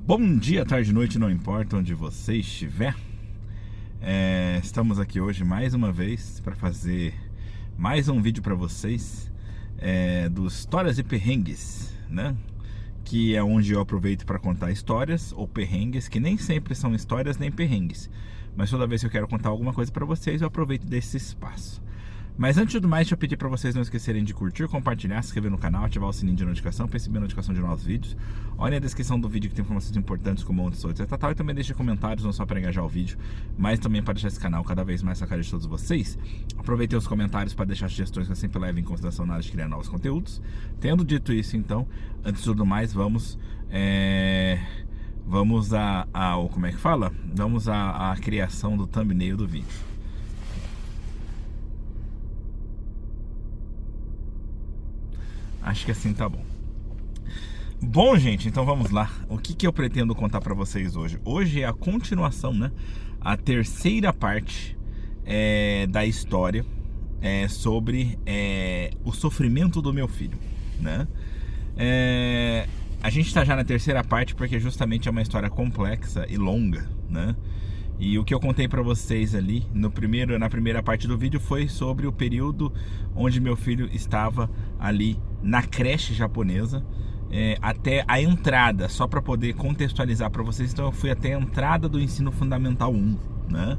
Bom dia, tarde, noite, não importa onde você estiver. Estamos aqui hoje mais uma vez para fazer mais um vídeo para vocês dos Histórias e Perrengues, né? Que é onde eu aproveito para contar histórias ou perrengues, que nem sempre são histórias nem perrengues, mas toda vez que eu quero contar alguma coisa para vocês, eu aproveito desse espaço. Mas antes de tudo mais, deixa eu pedir para vocês não esquecerem de curtir, compartilhar, se inscrever no canal, ativar o sininho de notificação para receber a notificação de novos vídeos. Olhem a descrição do vídeo que tem informações importantes como onde sou, etc. E também deixe comentários, não só para engajar o vídeo, mas também para deixar esse canal cada vez mais na cara de todos vocês. Aproveitem os comentários para deixar sugestões que eu sempre levo em consideração na hora de criar novos conteúdos. Tendo dito isso, então, antes de tudo mais, vamos como é que fala? Vamos à criação do thumbnail do vídeo. Acho que assim tá bom. Bom, gente, então vamos lá. O que eu pretendo contar pra vocês hoje? Hoje é a continuação, né? A terceira parte da história sobre o sofrimento do meu filho, né? A gente tá já na terceira parte porque justamente é uma história complexa e longa, né? E o que eu contei pra vocês ali na primeira parte do vídeo foi sobre o período onde meu filho estava ali na creche japonesa, até a entrada, só para poder contextualizar para vocês. Então eu fui até a entrada do ensino fundamental 1, né?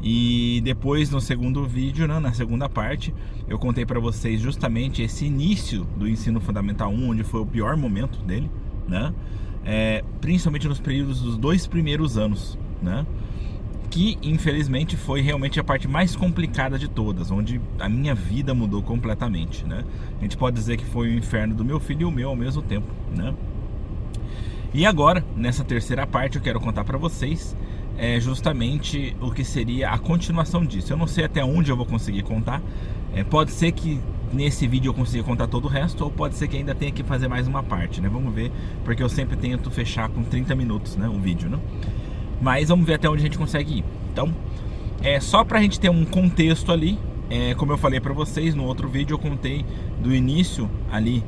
E depois no segundo vídeo, né, na segunda parte, eu contei para vocês justamente esse início do ensino fundamental 1, onde foi o pior momento dele, né? Principalmente nos períodos dos 2 primeiros anos, né? Que infelizmente foi realmente a parte mais complicada de todas, onde a minha vida mudou completamente, né? A gente pode dizer que foi o inferno do meu filho e o meu ao mesmo tempo, né? E agora, nessa terceira parte, eu quero contar pra vocês justamente o que seria a continuação disso. Eu não sei até onde eu vou conseguir contar. Pode ser que nesse vídeo eu consiga contar todo o resto, ou pode ser que ainda tenha que fazer mais uma parte, né? Vamos ver, porque eu sempre tento fechar com 30 minutos, né, o vídeo, né? Mas vamos ver até onde a gente consegue ir. Então, só pra gente ter um contexto ali, como eu falei pra vocês no outro vídeo, eu contei do início ali,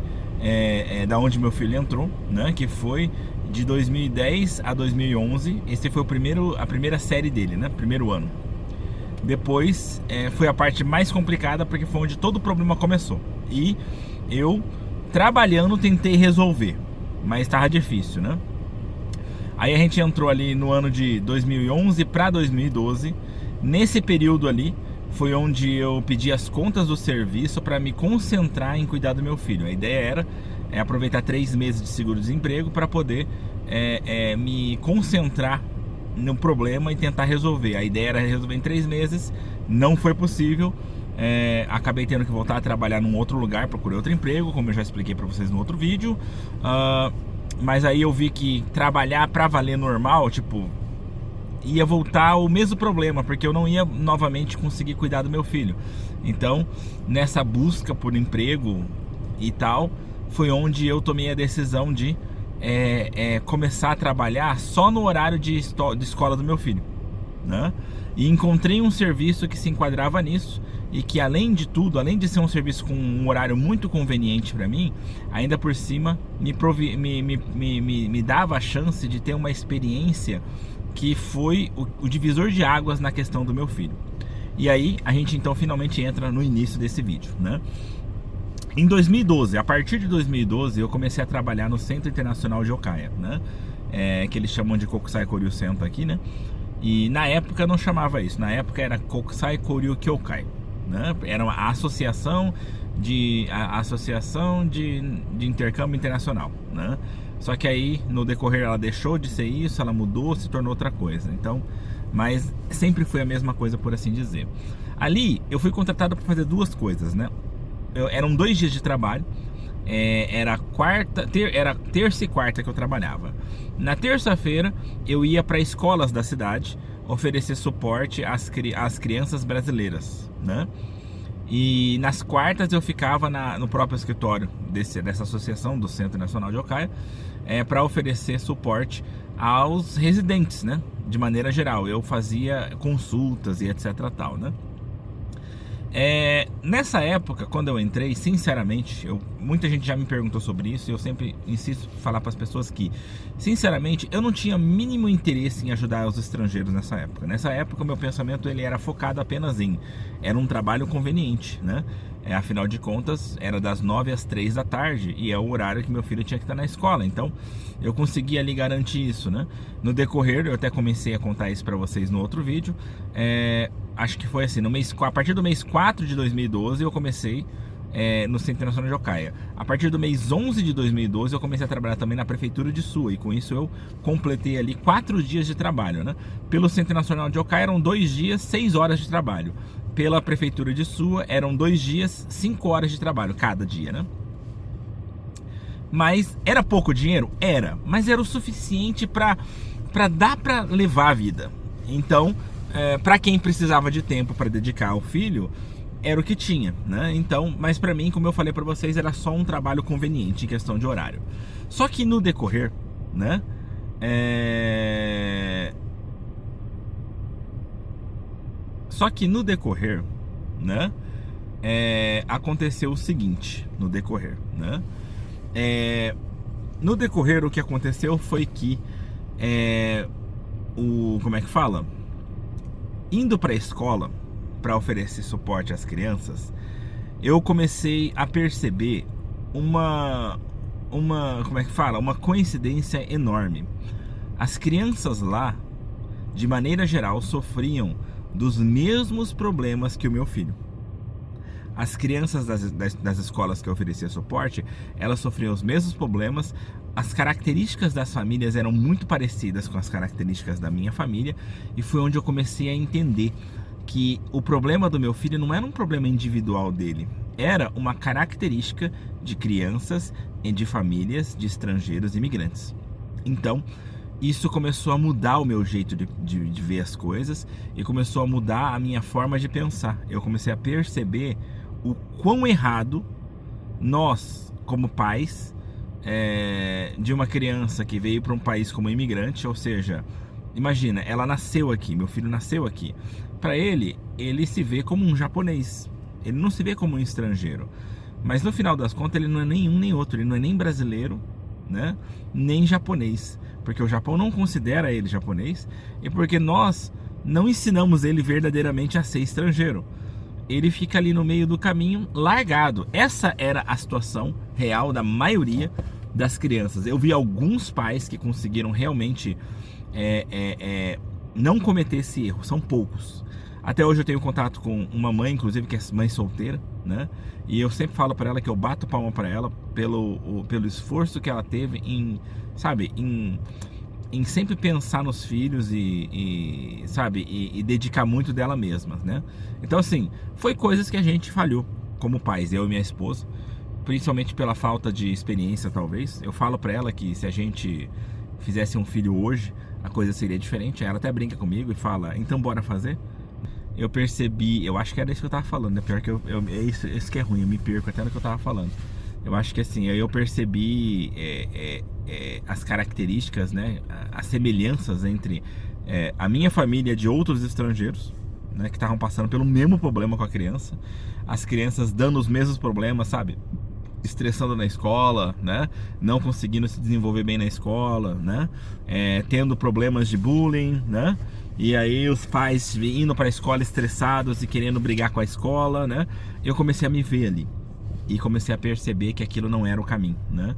da onde meu filho entrou, né? Que foi de 2010 a 2011. Esse foi a primeira série dele, né? Primeiro ano. Depois foi a parte mais complicada, porque foi onde todo o problema começou. E eu, trabalhando, tentei resolver, mas tava difícil, né? Aí a gente entrou ali no ano de 2011 para 2012. Nesse período ali foi onde eu pedi as contas do serviço para me concentrar em cuidar do meu filho. A ideia era aproveitar 3 meses de seguro-desemprego para poder me concentrar no problema e tentar resolver. A ideia era resolver em 3 meses, não foi possível. Acabei tendo que voltar a trabalhar num outro lugar, procurei outro emprego, como eu já expliquei para vocês no outro vídeo. Mas aí eu vi que trabalhar pra valer normal, tipo, ia voltar o mesmo problema, porque eu não ia novamente conseguir cuidar do meu filho. Então, nessa busca por emprego e tal, foi onde eu tomei a decisão de começar a trabalhar só no horário de escola do meu filho, né? E encontrei um serviço que se enquadrava nisso e que, além de tudo, além de ser um serviço com um horário muito conveniente para mim, ainda por cima me dava a chance de ter uma experiência que foi o divisor de águas na questão do meu filho. E aí a gente então finalmente entra no início desse vídeo, né? Em 2012, a partir de 2012, eu comecei a trabalhar no Centro Internacional de Okaya, né? Que eles chamam de Kokusai Koryu Center aqui, né? E na época não chamava isso, na época era Kokusai Koryu Kyokai, né? Era uma associação de intercâmbio internacional, né? Só que aí no decorrer ela deixou de ser isso, ela mudou, se tornou outra coisa. Então, mas sempre foi a mesma coisa, por assim dizer. Ali eu fui contratado para fazer 2 coisas, né? Eram 2 dias de trabalho. Era terça e quarta que eu trabalhava. Na terça-feira eu ia para escolas da cidade oferecer suporte às crianças brasileiras, né? E nas quartas eu ficava no próprio escritório dessa associação do Centro Nacional de Okaya, para oferecer suporte aos residentes, né? De maneira geral, eu fazia consultas e etc tal, né? Nessa época, quando eu entrei, sinceramente, muita gente já me perguntou sobre isso, e eu sempre insisto em falar para as pessoas que, sinceramente, eu não tinha mínimo interesse em ajudar os estrangeiros nessa época. Nessa época, o meu pensamento ele era focado apenas era um trabalho conveniente, né? Afinal de contas, era das 9 às 3 da tarde, e é o horário que meu filho tinha que estar na escola. Então, eu conseguia ali garantir isso, né? No decorrer, eu até comecei a contar isso para vocês no outro vídeo. Acho que foi assim, a partir do mês 4 de 2012 eu comecei no Centro Internacional de Ocaia. A partir do mês 11 de 2012 eu comecei a trabalhar também na Prefeitura de Sua, e com isso eu completei ali 4 dias de trabalho, né? Pelo Centro Internacional de Ocaia eram 2 dias, 6 horas de trabalho. Pela Prefeitura de Sua eram 2 dias, 5 horas de trabalho cada dia, né? Mas era pouco dinheiro? Era, mas era o suficiente para dar para levar a vida. Então, para quem precisava de tempo para dedicar ao filho, era o que tinha, né? Então, mas para mim, como eu falei para vocês, era só um trabalho conveniente em questão de horário. Só que no decorrer, né? Aconteceu o seguinte, no decorrer, o que aconteceu foi que como é que fala? Indo para a escola para oferecer suporte às crianças, eu comecei a perceber como é que fala? Uma coincidência enorme. As crianças lá, de maneira geral, sofriam dos mesmos problemas que o meu filho. As crianças das escolas que eu oferecia suporte, elas sofriam os mesmos problemas. As características das famílias eram muito parecidas com as características da minha família, e foi onde eu comecei a entender que o problema do meu filho não era um problema individual dele, era uma característica de crianças e de famílias de estrangeiros imigrantes. Então, isso começou a mudar o meu jeito de ver as coisas, e começou a mudar a minha forma de pensar. Eu comecei a perceber o quão errado nós, como pais, de uma criança que veio para um país como imigrante, ou seja, imagina, ela nasceu aqui, meu filho nasceu aqui. Para ele se vê como um japonês, ele não se vê como um estrangeiro. Mas no final das contas, ele não é nem um nem outro, ele não é nem brasileiro, né? Nem japonês, porque o Japão não considera ele japonês, e porque nós não ensinamos ele verdadeiramente a ser estrangeiro. Ele fica ali no meio do caminho, largado. Essa era a situação real da maioria das crianças. Eu vi alguns pais que conseguiram realmente não cometer esse erro, são poucos. Até hoje eu tenho contato com uma mãe, inclusive, que é mãe solteira, né? E eu sempre falo para ela que eu bato palma para ela pelo esforço que ela teve em sempre pensar nos filhos e dedicar muito dela mesma, né? Então, assim, foi coisas que a gente falhou como pais, eu e minha esposa, principalmente pela falta de experiência, talvez. Eu falo para ela que se a gente fizesse um filho hoje, a coisa seria diferente. Ela até brinca comigo e fala, então bora fazer? Eu percebi, eu acho que era isso que eu tava falando, né? Pior que isso que é ruim, eu me perco até no que eu tava falando. Eu acho que assim, eu percebi as características, né? As semelhanças entre a minha família de outros estrangeiros, né? Que estavam passando pelo mesmo problema com a criança. As crianças dando os mesmos problemas, sabe? Estressando na escola, né? Não conseguindo se desenvolver bem na escola, né? Tendo problemas de bullying, né? E aí os pais indo para a escola estressados e querendo brigar com a escola, né? Eu comecei a me ver ali e comecei a perceber que aquilo não era o caminho, né?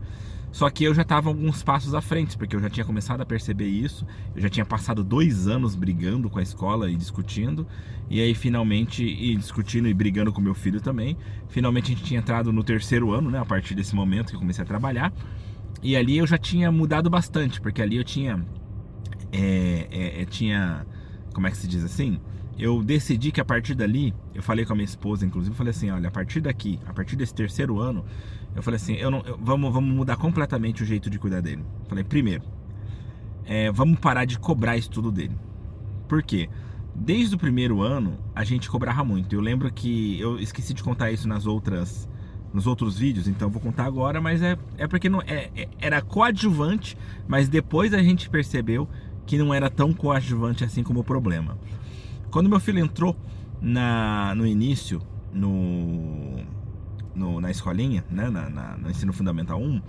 Só que eu já estava alguns passos à frente, porque eu já tinha começado a perceber isso. Eu já tinha passado 2 anos brigando com a escola e discutindo. E aí finalmente, discutindo e brigando com meu filho também, finalmente a gente tinha entrado no 3º ano, né? A partir desse momento que eu comecei a trabalhar. E ali eu já tinha mudado bastante, porque ali eu tinha como é que se diz assim? Eu decidi que a partir dali, eu falei com a minha esposa, inclusive, eu falei assim, olha, a partir daqui, a partir desse 3º ano, eu falei assim, vamos mudar completamente o jeito de cuidar dele. Eu falei, primeiro, vamos parar de cobrar estudo dele. Por quê? Desde o 1º ano, a gente cobrava muito. Eu lembro que eu esqueci de contar isso nos outros vídeos, então vou contar agora, mas porque não era coadjuvante, mas depois a gente percebeu que não era tão coadjuvante assim como o problema. Quando meu filho entrou no início, na escolinha, né, no ensino fundamental 1,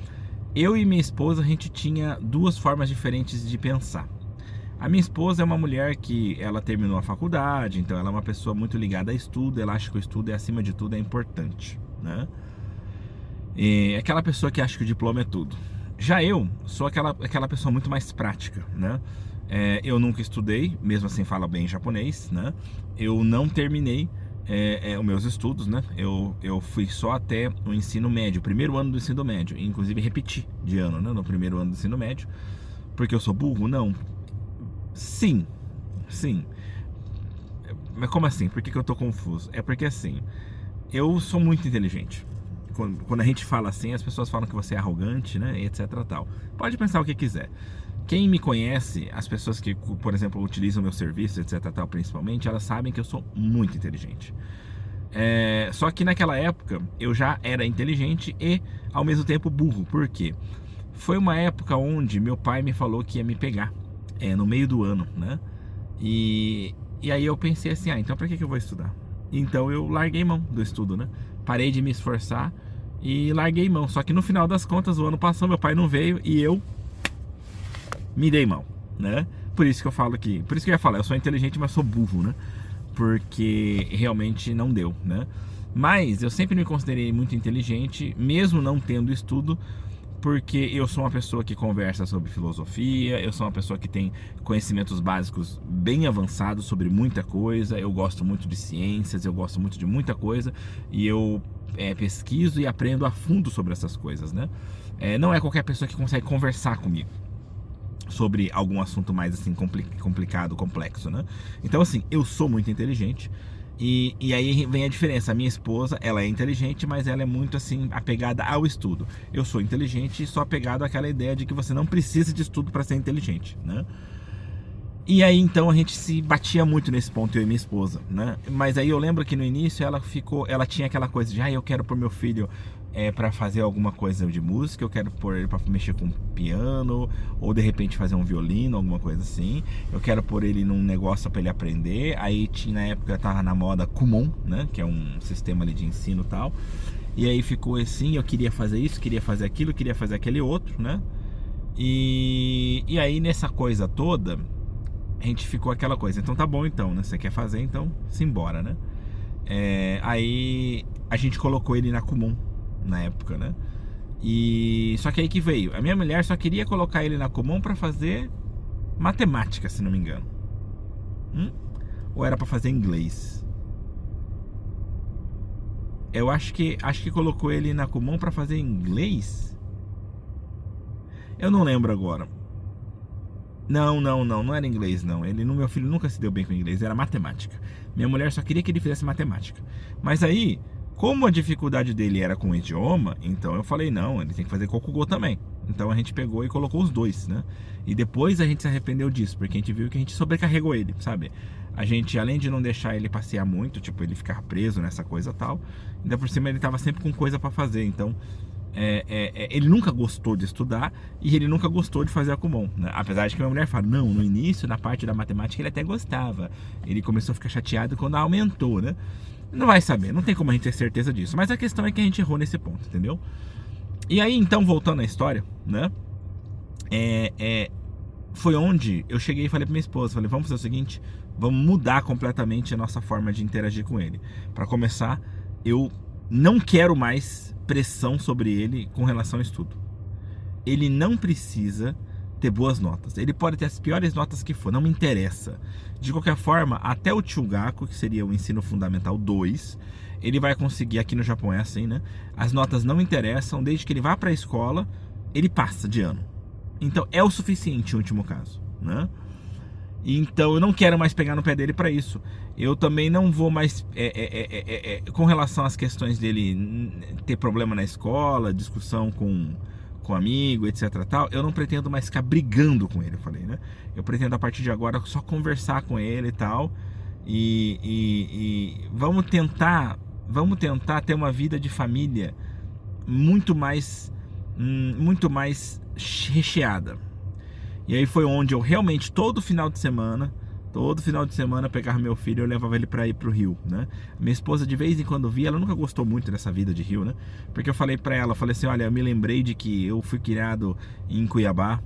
eu e minha esposa, a gente tinha duas formas diferentes de pensar. A minha esposa é uma mulher que ela terminou a faculdade, então ela é uma pessoa muito ligada a estudo, ela acha que o estudo é, acima de tudo, é importante, né? E é aquela pessoa que acha que o diploma é tudo. Já eu sou aquela pessoa muito mais prática, né? Eu nunca estudei, mesmo assim falo bem japonês, né? Eu não terminei os meus estudos, né? Eu fui só até o ensino médio, o primeiro ano do ensino médio. Inclusive repeti de ano, né? No primeiro ano do ensino médio. Porque eu sou burro? Não. Sim. Mas como assim? Por que eu tô confuso? É porque assim, eu sou muito inteligente. Quando a gente fala assim, as pessoas falam que você é arrogante, né? Etc tal. Pode pensar o que quiser. Quem me conhece, as pessoas que, por exemplo, utilizam meu serviço, etc tal, principalmente, elas sabem que eu sou muito inteligente. Só que naquela época eu já era inteligente e ao mesmo tempo burro. Por quê? Foi uma época onde meu pai me falou que ia me pegar no meio do ano, né? E aí eu pensei assim, então pra que eu vou estudar? Então eu larguei mão do estudo, né? Parei de me esforçar e larguei mão. Só que no final das contas o ano passou, meu pai não veio e eu me dei mal, né? Por isso que eu ia falar, eu sou inteligente, mas sou burro, né? Porque realmente não deu, né? Mas eu sempre me considerei muito inteligente, mesmo não tendo estudo, porque eu sou uma pessoa que conversa sobre filosofia, eu sou uma pessoa que tem conhecimentos básicos bem avançados sobre muita coisa, eu gosto muito de ciências, eu gosto muito de muita coisa, e eu pesquiso e aprendo a fundo sobre essas coisas, né? Não é qualquer pessoa que consegue conversar comigo sobre algum assunto mais assim complicado, complexo, né? Então assim, eu sou muito inteligente e aí vem a diferença. A minha esposa, ela é inteligente, mas ela é muito assim apegada ao estudo. Eu sou inteligente e sou apegado àquela ideia de que você não precisa de estudo para ser inteligente, né? E aí então a gente se batia muito nesse ponto, eu e minha esposa, né? Mas aí eu lembro que no início ela tinha aquela coisa de, eu quero pôr meu filho para fazer alguma coisa de música, eu quero pôr ele para mexer com piano, ou de repente fazer um violino, alguma coisa assim. Eu quero pôr ele num negócio para ele aprender. Aí na época tava na moda Kumon, né? Que é um sistema ali de ensino e tal. E aí ficou assim, eu queria fazer isso, queria fazer aquilo, queria fazer aquele outro, né? E aí nessa coisa toda a gente ficou aquela coisa, então tá bom então, né? Você quer fazer, então simbora, né? Aí a gente colocou ele na Kumon na época, né? E só que aí que veio, a minha mulher só queria colocar ele na Kumon pra fazer matemática, se não me engano. Ou era pra fazer inglês? Eu acho que colocou ele na Kumon pra fazer inglês? Eu não lembro agora. Não era inglês não. Meu filho nunca se deu bem com inglês, era matemática. Minha mulher só queria que ele fizesse matemática. Mas aí, como a dificuldade dele era com o idioma, então eu falei, não, ele tem que fazer Kokugō também. Então a gente pegou e colocou os dois, né? E depois a gente se arrependeu disso, porque a gente viu que a gente sobrecarregou ele, sabe? A gente, além de não deixar ele passear muito, tipo, ele ficar preso nessa coisa tal, ainda por cima ele tava sempre com coisa pra fazer, então ele nunca gostou de estudar e ele nunca gostou de fazer a Kumon, né? Apesar de que minha mulher fala, não, no início, na parte da matemática, ele até gostava. Ele começou a ficar chateado quando aumentou, né? Não vai saber, não tem como a gente ter certeza disso. Mas a questão é que a gente errou nesse ponto, entendeu? E aí, então, voltando à história, né? Foi onde eu cheguei e falei pra minha esposa, falei, vamos fazer o seguinte, vamos mudar completamente a nossa forma de interagir com ele. Pra começar, eu não quero mais pressão sobre ele com relação ao estudo. Ele não precisa ter boas notas. Ele pode ter as piores notas que for, não me interessa. De qualquer forma, até o Chugaku, que seria o ensino fundamental 2, ele vai conseguir, aqui no Japão é assim, né? As notas não interessam, desde que ele vá para a escola, ele passa de ano. Então é o suficiente em último caso, né? Então eu não quero mais pegar no pé dele para isso. Eu também não vou mais com relação às questões dele ter problema na escola, discussão com amigo, etc tal, eu não pretendo mais ficar brigando com ele, eu falei, né? Eu pretendo a partir de agora só conversar com ele e tal, e vamos tentar ter uma vida de família muito mais recheada. E aí foi onde eu realmente, todo final de semana, Todo final de semana eu pegava meu filho e eu levava ele pra ir pro Rio, né? Minha esposa de vez em quando via, ela nunca gostou muito dessa vida de Rio, né? Porque eu falei pra ela, falei assim, olha, eu me lembrei de que eu fui criado em Cuiabá,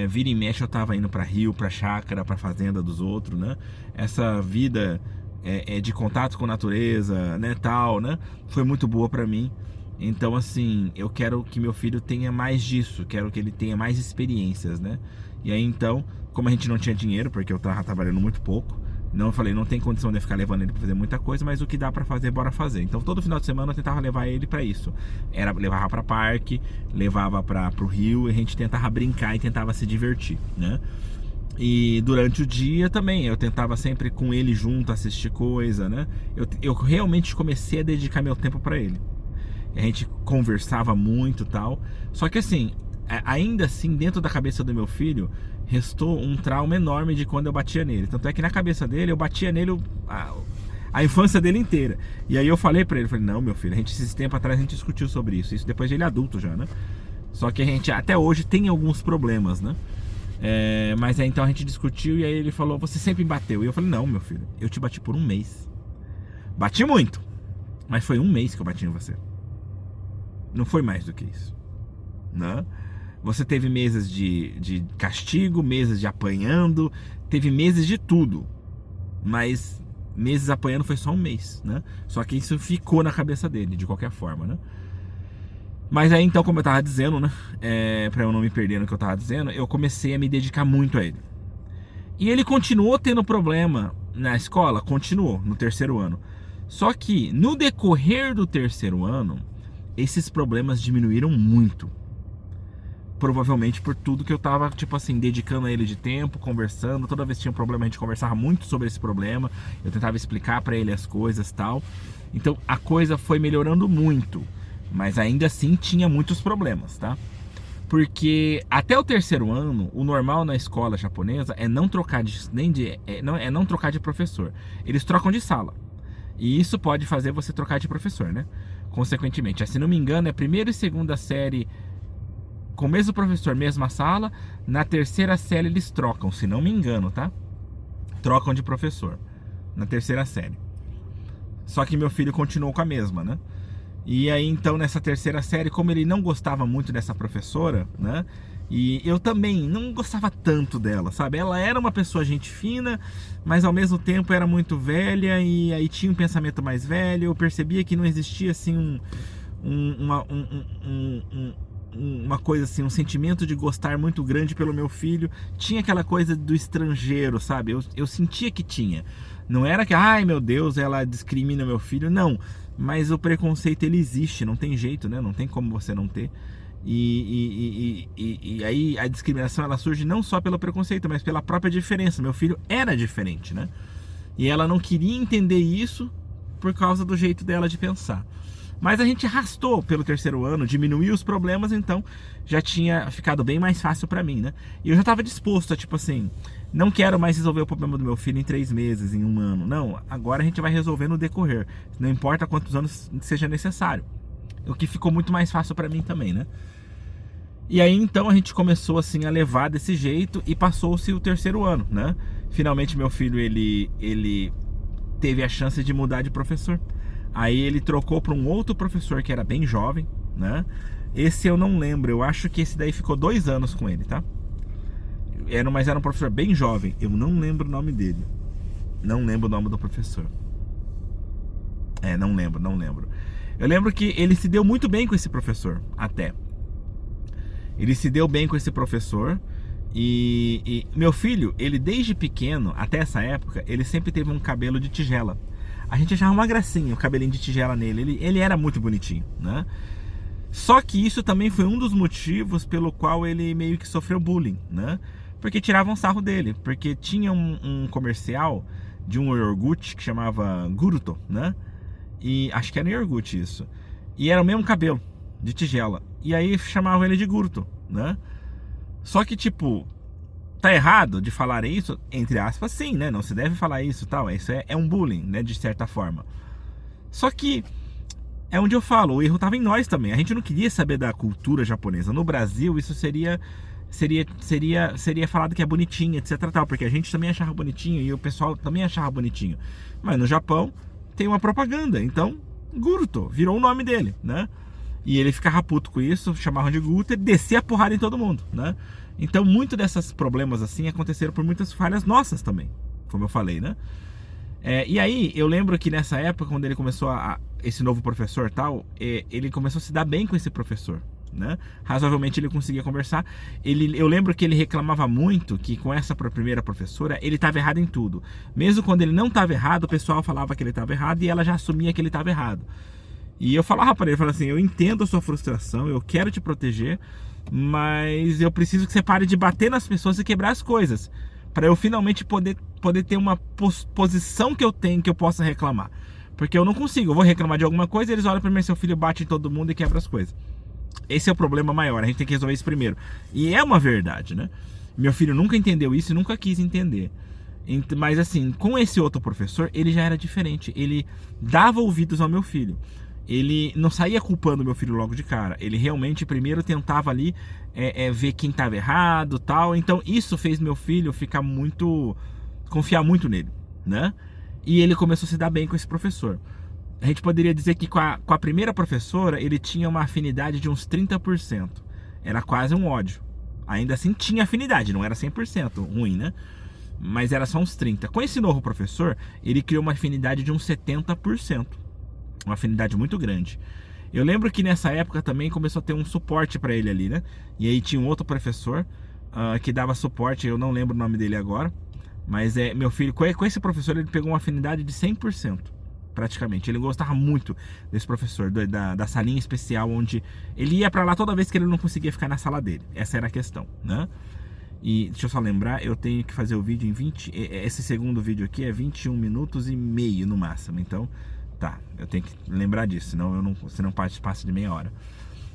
vira e mexe eu tava indo pra Rio, pra chácara, pra fazenda dos outros, né? Essa vida de contato com a natureza, né, tal, né? Foi muito boa pra mim. Então, assim, eu quero que meu filho tenha mais disso, quero que ele tenha mais experiências, né? E aí, então, como a gente não tinha dinheiro, porque eu tava trabalhando muito pouco, eu falei, não tem condição de ficar levando ele pra fazer muita coisa, mas o que dá pra fazer, bora fazer. Então, todo final de semana eu tentava levar ele pra isso. Levava pra parque, levava pro Rio, e a gente tentava brincar e tentava se divertir, né? E durante o dia também, eu tentava sempre com ele junto, assistir coisa, né? Eu realmente comecei a dedicar meu tempo pra ele. A gente conversava muito e tal. Só que assim, ainda assim, dentro da cabeça do meu filho, restou um trauma enorme de quando eu batia nele. Tanto é que na cabeça dele, eu batia nele a infância dele inteira. E aí eu falei pra ele, falei, não, meu filho, esses tempos atrás a gente discutiu sobre isso. Isso depois de ele adulto já, né? Só que a gente até hoje tem alguns problemas, né? Mas aí então a gente discutiu e aí ele falou, você sempre me bateu. E eu falei, não, meu filho, eu te bati por um mês. Bati muito, mas foi um mês que eu bati em você. Não foi mais do que isso, né? Você teve meses de castigo, meses de apanhando, teve meses de tudo, mas meses apanhando foi só um mês, né? Só que isso ficou na cabeça dele, de qualquer forma, né? Mas aí então, como eu tava dizendo, né? Pra eu não me perder no que eu tava dizendo, eu comecei a me dedicar muito a ele. E ele continuou tendo problema na escola, continuou no terceiro ano. Só que no decorrer do terceiro ano, esses problemas diminuíram muito. Provavelmente por tudo que eu tava, tipo assim, dedicando a ele de tempo, conversando. Toda vez que tinha um problema, a gente conversava muito sobre esse problema. Eu tentava explicar pra ele as coisas e tal. Então a coisa foi melhorando muito. Mas ainda assim tinha muitos problemas, tá? Porque até o terceiro ano, o normal na escola japonesa é não trocar não trocar de professor. Eles trocam de sala. E isso pode fazer você trocar de professor, né? Consequentemente, se não me engano, é primeira e segunda série com o mesmo professor, mesma sala. Na terceira série eles trocam, se não me engano, tá? Trocam de professor na terceira série. Só que meu filho continuou com a mesma, né? E aí então nessa terceira série, como ele não gostava muito dessa professora, né? E eu também não gostava tanto dela, sabe? Ela era uma pessoa gente fina, mas ao mesmo tempo era muito velha e aí tinha um pensamento mais velho. Eu percebia que não existia assim uma coisa assim, um sentimento de gostar muito grande pelo meu filho. Tinha aquela coisa do estrangeiro, sabe? Eu sentia que tinha. Não era que, ai meu Deus, ela discrimina meu filho, não. Mas o preconceito ele existe, não tem jeito, né? Não tem como você não ter. E aí a discriminação ela surge não só pelo preconceito, mas pela própria diferença. Meu filho era diferente, né? E ela não queria entender isso por causa do jeito dela de pensar. Mas a gente arrastou pelo terceiro ano, diminuiu os problemas, então já tinha ficado bem mais fácil pra mim, né? E eu já tava disposto a, tipo assim, não quero mais resolver o problema do meu filho em 3 meses, em 1 ano. Não, agora a gente vai resolver no decorrer. Não importa quantos anos seja necessário. O que ficou muito mais fácil pra mim também, né? E aí então a gente começou assim a levar desse jeito e passou-se o terceiro ano, né? Finalmente meu filho, ele teve a chance de mudar de professor. Aí ele trocou para um outro professor que era bem jovem, né? Esse eu não lembro, eu acho que esse daí ficou 2 anos com ele, tá? Mas era um professor bem jovem, eu não lembro o nome dele. Não lembro o nome do professor. Não lembro. Eu lembro que ele se deu muito bem com esse professor, até. Ele se deu bem com esse professor. E meu filho, ele desde pequeno, até essa época, ele sempre teve um cabelo de tigela. A gente achava uma gracinha o cabelinho de tigela nele. Ele era muito bonitinho, né? Só que isso também foi um dos motivos pelo qual ele meio que sofreu bullying, né? Porque tiravam sarro dele. Porque tinha um comercial de um iogurte que chamava Guruto, né? E acho que era iogurte isso. E era o mesmo cabelo, de tigela. E aí chamavam ele de Guruto, né? Só que tipo, tá errado de falar isso, entre aspas, sim, né? Não se deve falar isso e tal. Isso é um bullying, né? De certa forma. Só que é onde eu falo, o erro tava em nós também. A gente não queria saber da cultura japonesa. No Brasil, isso seria seria falado que é bonitinho, etc tal, porque a gente também achava bonitinho e o pessoal também achava bonitinho. Mas no Japão tem uma propaganda, então Guruto virou o nome dele, né? E ele ficava puto com isso, chamavam de Guruto e descia a porrada em todo mundo, né? Então, muito desses problemas assim aconteceram por muitas falhas nossas também, como eu falei, né? E aí, eu lembro que nessa época, quando ele começou esse novo professor tal, ele começou a se dar bem com esse professor, né? Razoavelmente ele conseguia conversar. Eu lembro que ele reclamava muito que com essa primeira professora ele estava errado em tudo. Mesmo quando ele não estava errado, o pessoal falava que ele estava errado e ela já assumia que ele estava errado. E eu falava para ele, assim, eu entendo a sua frustração, eu quero te proteger, mas eu preciso que você pare de bater nas pessoas e quebrar as coisas, para eu finalmente poder ter uma posição que eu tenho, que eu possa reclamar. Porque eu não consigo, eu vou reclamar de alguma coisa e eles olham para mim, seu filho bate em todo mundo e quebra as coisas. Esse é o problema maior, a gente tem que resolver isso primeiro. E é uma verdade, né? Meu filho nunca entendeu isso e nunca quis entender. Mas assim, com esse outro professor, ele já era diferente. Ele dava ouvidos ao meu filho. Ele não saía culpando meu filho logo de cara. Ele realmente primeiro tentava ali ver quem estava errado, tal. Então isso fez meu filho confiar muito nele, né? E ele começou a se dar bem com esse professor. A gente poderia dizer que com a primeira professora ele tinha uma afinidade de uns 30%. Era quase um ódio. Ainda assim tinha afinidade, não era 100% ruim, né? Mas era só uns 30%. Com esse novo professor, ele criou uma afinidade de uns 70%. Uma afinidade muito grande. Eu lembro que nessa época também começou a ter um suporte para ele ali, né? E aí tinha um outro professor que dava suporte, eu não lembro o nome dele agora. Mas meu filho, com esse professor, ele pegou uma afinidade de 100%. Praticamente, ele gostava muito desse professor, da salinha especial, onde ele ia para lá toda vez que ele não conseguia ficar na sala dele. Essa era a questão, né? E deixa eu só lembrar, eu tenho que fazer o vídeo em 20... Esse segundo vídeo aqui é 21 minutos e meio no máximo, então tá, eu tenho que lembrar disso, senão passa de meia hora.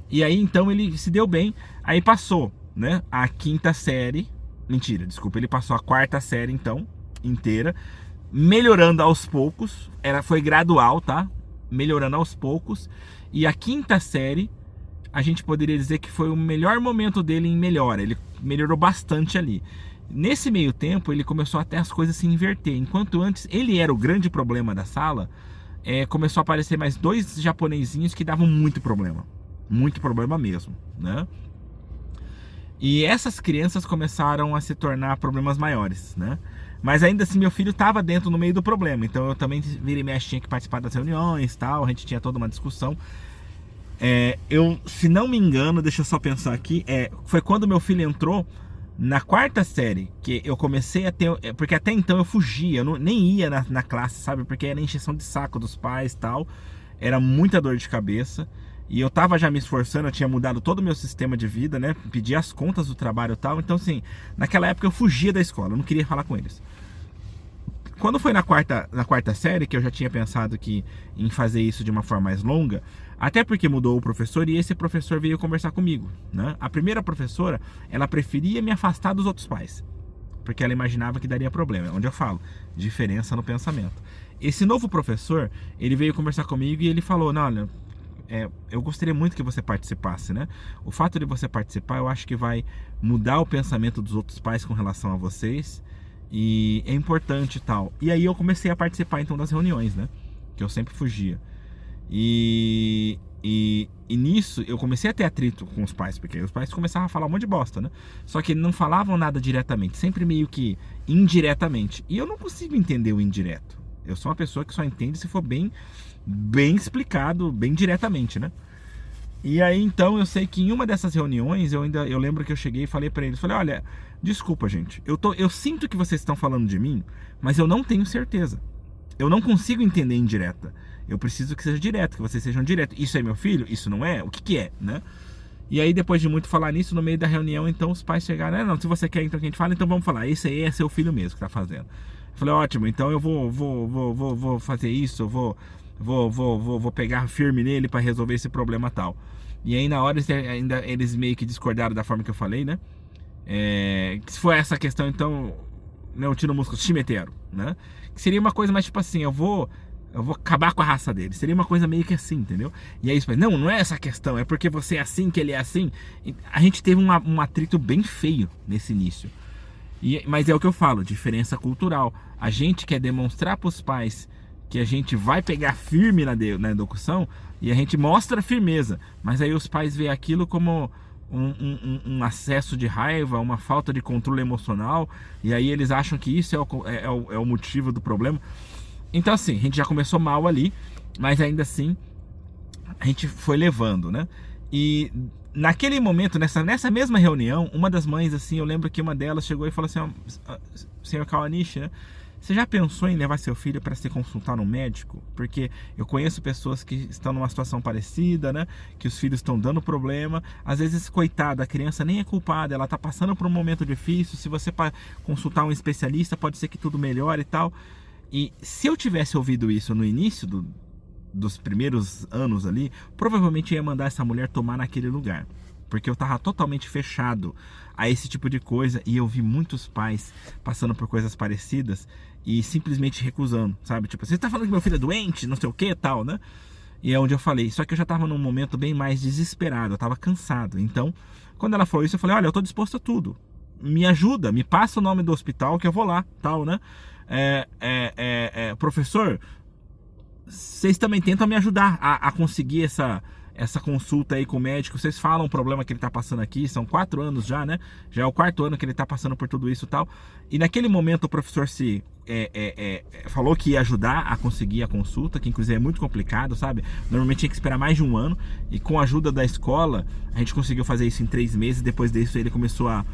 E aí então ele se deu bem, aí passou, né, a quinta série, mentira, desculpa, ele passou a quarta série então, inteira, melhorando aos poucos, foi gradual, tá? Melhorando aos poucos. E a quinta série, a gente poderia dizer que foi o melhor momento dele em melhora. Ele melhorou bastante ali. Nesse meio tempo, ele começou até as coisas se inverter. Enquanto antes ele era o grande problema da sala, começou a aparecer mais dois japonesinhos que davam muito problema mesmo, né? E essas crianças começaram a se tornar problemas maiores, né? Mas ainda assim meu filho estava dentro no meio do problema. Então eu também vira e mexe, tinha que participar das reuniões, tal. A gente tinha toda uma discussão. Se não me engano, deixa eu só pensar aqui, foi quando meu filho entrou na quarta série que eu comecei a ter, porque até então eu fugia, eu nem ia na classe, sabe? Porque era encheção de saco dos pais, tal. Era muita dor de cabeça. E eu tava já me esforçando, eu tinha mudado todo o meu sistema de vida, né? Pedi as contas do trabalho e tal. Então, assim, naquela época eu fugia da escola, eu não queria falar com eles. Quando foi na quarta série, que eu já tinha pensado em fazer isso de uma forma mais longa, até porque mudou o professor e esse professor veio conversar comigo, né? A primeira professora, ela preferia me afastar dos outros pais, porque ela imaginava que daria problema. É onde eu falo, diferença no pensamento. Esse novo professor, ele veio conversar comigo e ele falou, não, olha, eu gostaria muito que você participasse, né? O fato de você participar, eu acho que vai mudar o pensamento dos outros pais com relação a vocês e é importante e tal. E aí eu comecei a participar então das reuniões, né? Que eu sempre fugia. E nisso eu comecei a ter atrito com os pais, porque os pais começavam a falar um monte de bosta, né? Só que não falavam nada diretamente, sempre meio que indiretamente. E eu não consigo entender o indireto. Eu sou uma pessoa que só entende se for bem explicado, bem diretamente, né? E aí então eu sei que em uma dessas reuniões eu lembro que eu cheguei e falei pra eles, falei, olha, desculpa gente, eu sinto que vocês estão falando de mim, mas eu não tenho certeza. Eu não consigo entender indireta. Eu preciso que seja direto, que vocês sejam direto. Isso é meu filho? Isso não é? O que é, né? E aí depois de muito falar nisso, no meio da reunião, então os pais chegaram, não, se você quer então que a gente fale, então vamos falar, esse aí é seu filho mesmo que tá fazendo. Eu falei, ótimo, então eu vou fazer isso, eu vou pegar firme nele para resolver esse problema tal. E aí na hora eles meio que discordaram da forma que eu falei, né? Se for essa questão, então, né, eu tiro o músculo, shimeteru, né? Que seria uma coisa mais tipo assim, eu vou eu vou acabar com a raça dele. Seria uma coisa meio que assim, entendeu? E aí, não é essa a questão, é porque você é assim que ele é assim. E a gente teve um atrito bem feio nesse início. Mas é o que eu falo, diferença cultural. A gente quer demonstrar para os pais que a gente vai pegar firme na educação e a gente mostra firmeza. Mas aí os pais veem aquilo como um acesso de raiva, uma falta de controle emocional, e aí eles acham que isso é o motivo do problema. Então assim, a gente já começou mal ali, mas ainda assim a gente foi levando, né? E naquele momento, nessa mesma reunião, uma das mães, assim, eu lembro que uma delas chegou e falou assim: senhor Kawanishi, né? Você já pensou em levar seu filho para se consultar no médico? Porque eu conheço pessoas que estão numa situação parecida, né? Que os filhos estão dando problema. Às vezes, coitada, a criança nem é culpada, ela está passando por um momento difícil. Se você consultar um especialista, pode ser que tudo melhore e tal. E se eu tivesse ouvido isso no início dos primeiros anos ali, provavelmente eu ia mandar essa mulher tomar naquele lugar. Porque eu tava totalmente fechado a esse tipo de coisa e eu vi muitos pais passando por coisas parecidas e simplesmente recusando, sabe? Tipo, você tá falando que meu filho é doente, não sei o que e tal, né? E é onde eu falei. Só que eu já tava num momento bem mais desesperado, eu tava cansado. Então, quando ela falou isso, eu falei: olha, eu tô disposto a tudo. Me ajuda, me passa o nome do hospital que eu vou lá, tal, né? Professor, vocês também tentam me ajudar a conseguir essa consulta aí com o médico. Vocês falam o problema que ele tá passando aqui, são 4 anos já, né? Já é o 4º ano que ele tá passando por tudo isso e tal. E naquele momento o professor falou que ia ajudar a conseguir a consulta, que inclusive é muito complicado, sabe? Normalmente tinha que esperar mais de 1 ano, e com a ajuda da escola a gente conseguiu fazer isso em 3 meses. Depois disso ele começou a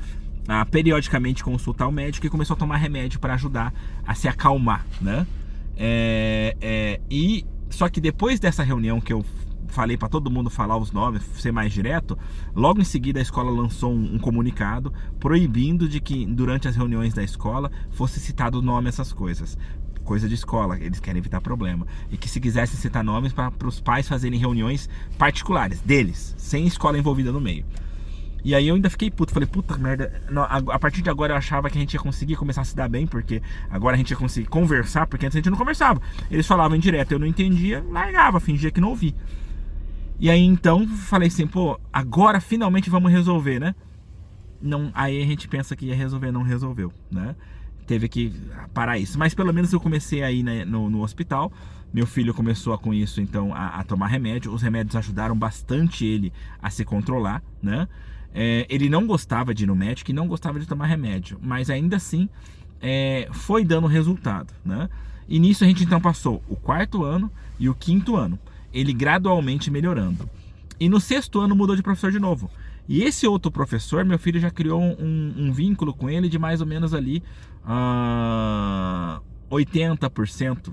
periodicamente consultar o médico e começou a tomar remédio para ajudar a se acalmar, né? E só que depois dessa reunião que eu falei para todo mundo falar os nomes, ser mais direto, logo em seguida a escola lançou um comunicado proibindo de que durante as reuniões da escola fosse citado o nome, essas coisas. Coisa de escola, eles querem evitar problema. E que se quisessem citar nomes para os pais fazerem reuniões particulares deles, sem escola envolvida no meio. E aí eu ainda fiquei puto, falei: puta merda, a partir de agora eu achava que a gente ia conseguir começar a se dar bem, porque agora a gente ia conseguir conversar, porque antes a gente não conversava. Eles falavam em direto, eu não entendia, largava, fingia que não ouvi. E aí então falei assim: pô, agora finalmente vamos resolver, né? Não, aí a gente pensa que ia resolver, não resolveu, né? Teve que parar isso. Mas pelo menos eu comecei aí, né, no hospital. Meu filho começou com isso então a tomar remédio. Os remédios ajudaram bastante ele a se controlar, né? Ele não gostava de ir no médico e não gostava de tomar remédio, mas ainda assim foi dando resultado, né? E nisso a gente então passou o 4º ano e o 5º ano, ele gradualmente melhorando. E no 6º ano mudou de professor de novo. E esse outro professor, meu filho já criou um vínculo com ele de mais ou menos ali 80%,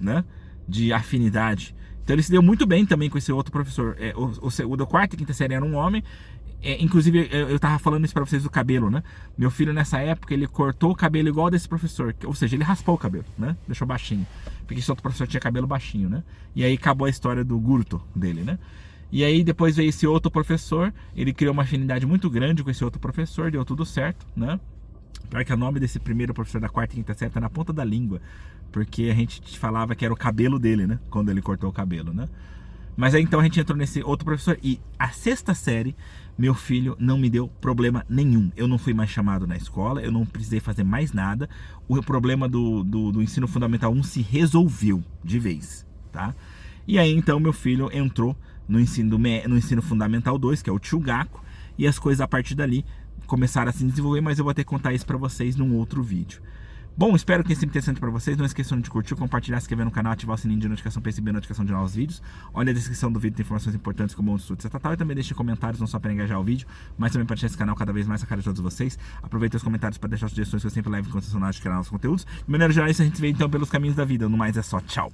né, de afinidade. Então ele se deu muito bem também com esse outro professor. O da 4ª e 5ª série era um homem. Inclusive eu tava falando isso pra vocês do cabelo, né? Meu filho nessa época ele cortou o cabelo igual desse professor, ou seja, ele raspou o cabelo, né? Deixou baixinho, porque esse outro professor tinha cabelo baixinho, né? E aí acabou a história do gurto dele, né? E aí depois veio esse outro professor, ele criou uma afinidade muito grande com esse outro professor, deu tudo certo, né? Pior que o nome desse primeiro professor da 4ª e 5ª série tá na ponta da língua, porque a gente falava que era o cabelo dele, né? Quando ele cortou o cabelo, né? Mas aí então a gente entrou nesse outro professor. E a 6ª série, meu filho não me deu problema nenhum. Eu não fui mais chamado na escola, eu não precisei fazer mais nada. O problema do ensino fundamental 1 se resolveu de vez, tá? E aí então meu filho entrou no ensino fundamental 2, que é o Chugaku, e as coisas a partir dali começaram a se desenvolver, mas eu vou ter que contar isso pra vocês num outro vídeo. Bom, espero que tenha sido interessante para vocês. Não esqueçam de curtir, compartilhar, se inscrever no canal, ativar o sininho de notificação para receber a notificação de novos vídeos. Olha a descrição do vídeo, tem informações importantes como o estudo estatal, e também deixe comentários, não só para engajar o vídeo, mas também para deixar esse canal cada vez mais a cara de todos vocês. Aproveitem os comentários para deixar sugestões que eu sempre levo em consideração na hora de criar novos conteúdos. De maneira geral, isso a gente vê então pelos caminhos da vida. No mais é só, tchau!